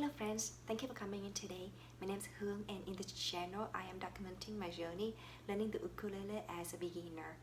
Hello friends, thank you for coming in today. My name is Hương and in this channel I am documenting my journey learning the ukulele as a beginner.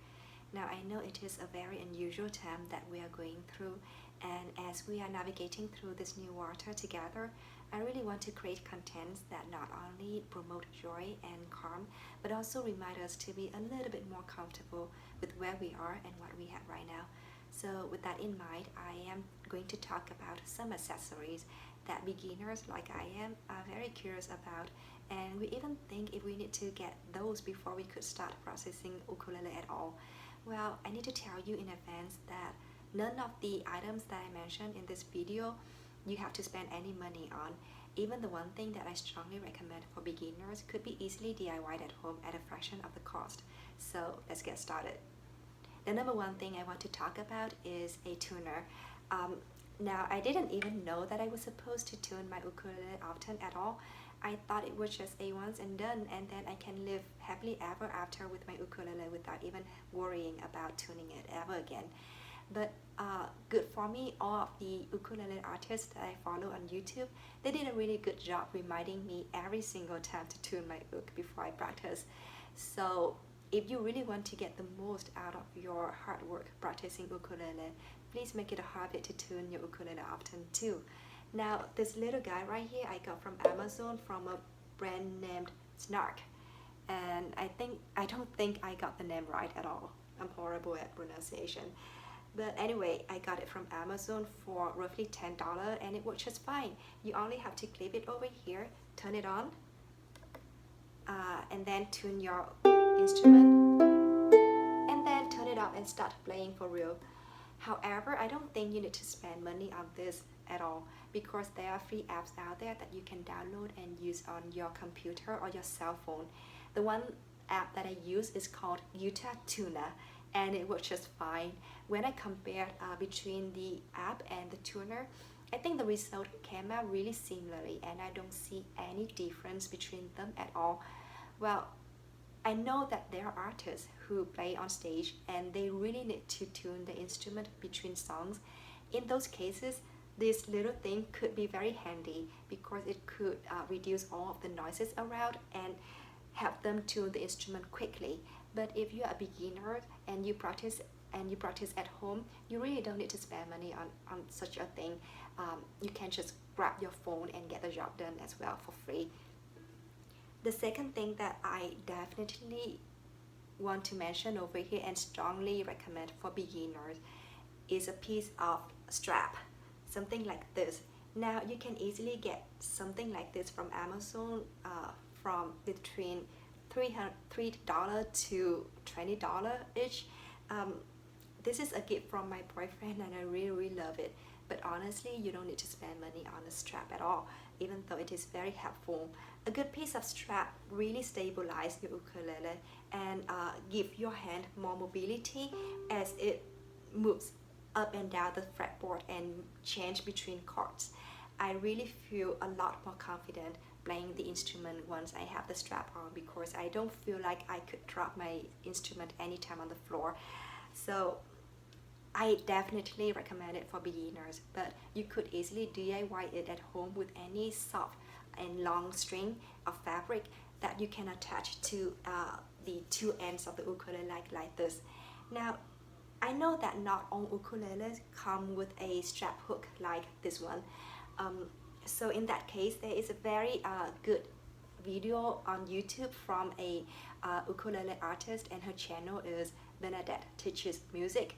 Now I know it is a very unusual time that we are going through, and as we are navigating through this new water together, I really want to create contents that not only promote joy and calm but also remind us to be a little bit more comfortable with where we are and what we have right now. So with that in mind, I am going to talk about some accessories that beginners like I am are very curious about, and we even think if we need to get those before we could start processing ukulele at all. Well, I need to tell you in advance that none of the items that I mentioned in this video you have to spend any money on. Even the one thing that I strongly recommend for beginners could be easily DIYed at home at a fraction of the cost. So let's get started. The number one thing I want to talk about is a tuner. Now, I didn't even know that I was supposed to tune my ukulele often at all. I thought it was just a once and done, and then I can live happily ever after with my ukulele without even worrying about tuning it ever again. But good for me, all of the ukulele artists that I follow on YouTube, they did a really good job reminding me every single time to tune my uk before I practice. So if you really want to get the most out of your hard work practicing ukulele, please make it a habit to tune your ukulele often too. Now, this little guy right here I got from Amazon from a brand named Snark, and I don't think I got the name right at all. I'm horrible at pronunciation. But anyway, I got it from Amazon for roughly $10 and it works just fine. You only have to clip it over here, turn it on, and then tune your instrument, and then turn it up and start playing for real. However, I don't think you need to spend money on this at all, because there are free apps out there that you can download and use on your computer or your cell phone. The one app that I use is called Utah Tuna, and it works just fine. When I compared between the app and the tuner, I think the result came out really similarly, and I don't see any difference between them at all. Well, I know that there are artists who play on stage and they really need to tune the instrument between songs. In those cases, this little thing could be very handy because it could reduce all of the noises around and help them tune the instrument quickly. But if you are a beginner and you practice at home, you really don't need to spend money on such a thing. You can just grab your phone and get the job done as well for free. The second thing that I definitely want to mention over here and strongly recommend for beginners is a piece of strap, something like this. Now you can easily get something like this from Amazon from between $3 to $20 each. This is a gift from my boyfriend and I really love it. But honestly, you don't need to spend money on a strap at all, even though it is very helpful. A good piece of strap really stabilizes your ukulele and give your hand more mobility as it moves up and down the fretboard and change between chords. I really feel a lot more confident playing the instrument once I have the strap on, because I don't feel like I could drop my instrument anytime on the floor. So I definitely recommend it for beginners, but you could easily DIY it at home with any soft and long string of fabric that you can attach to the two ends of the ukulele like this. Now, I know that not all ukuleles come with a strap hook like this one. So in that case, there is a very good video on YouTube from a ukulele artist, and her channel is Bernadette Teaches Music.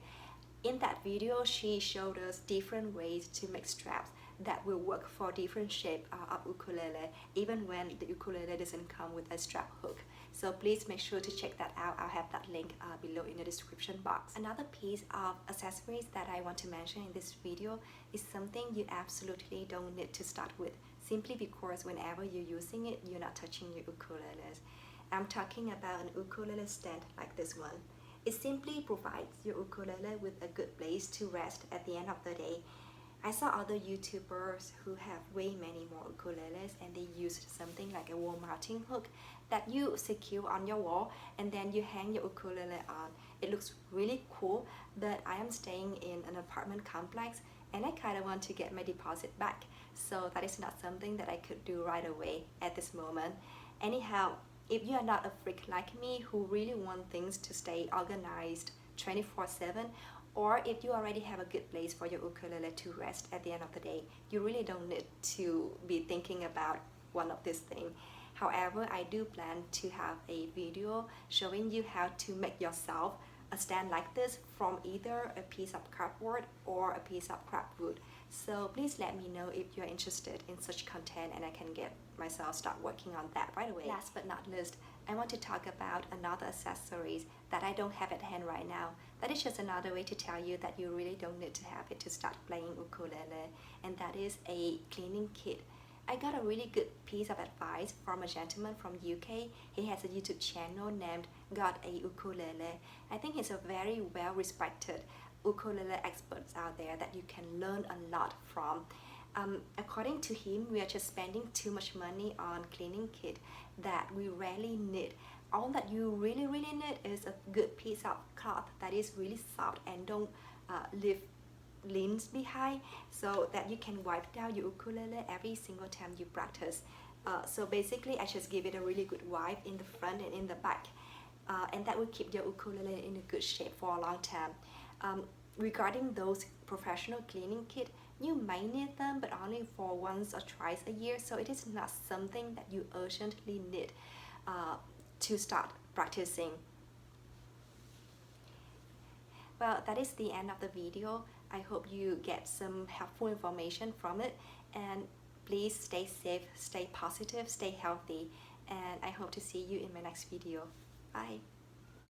In that video, she showed us different ways to make straps that will work for different shape of ukulele, even when the ukulele doesn't come with a strap hook. So please make sure to check that out. I'll have that link below in the description box. Another piece of accessories that I want to mention in this video is something you absolutely don't need to start with, simply because whenever you're using it, you're not touching your ukuleles. I'm talking about an ukulele stand like this one. It simply provides your ukulele with a good place to rest at the end of the day. I saw other YouTubers who have way many more ukuleles and they used something like a wall mounting hook that you secure on your wall and then you hang your ukulele on. It looks really cool, but I am staying in an apartment complex and I kind of want to get my deposit back. so that is not something that I could do right away at this moment. Anyhow, if you are not a freak like me who really want things to stay organized 24/7, or if you already have a good place for your ukulele to rest at the end of the day, you really don't need to be thinking about one of these things. However, I do plan to have a video showing you how to make yourself a stand like this from either a piece of cardboard or a piece of scrap wood. So please let me know if you're interested in such content, and I can get myself start working on that right away. Last but not least, I want to talk about another accessories that I don't have at hand right now. That is just another way to tell you that you really don't need to have it to start playing ukulele, and that is a cleaning kit. I got a really good piece of advice from a gentleman from UK. He has a YouTube channel named Got a Ukulele. I think he's a very well respected ukulele expert out there that you can learn a lot from. According to him, we are just spending too much money on cleaning kit that we rarely need. All that you really need is a good piece of cloth that is really soft and don't leave lines behind, so that you can wipe down your ukulele every single time you practice. So basically, I just give it a really good wipe in the front and in the back, and that will keep your ukulele in a good shape for a long time. Regarding those professional cleaning kit, you might need them, but only for once or twice a year, so it is not something that you urgently need to start practicing. Well, that is the end of the video. I hope you get some helpful information from it, and please stay safe, stay positive, stay healthy, and I hope to see you in my next video. Bye.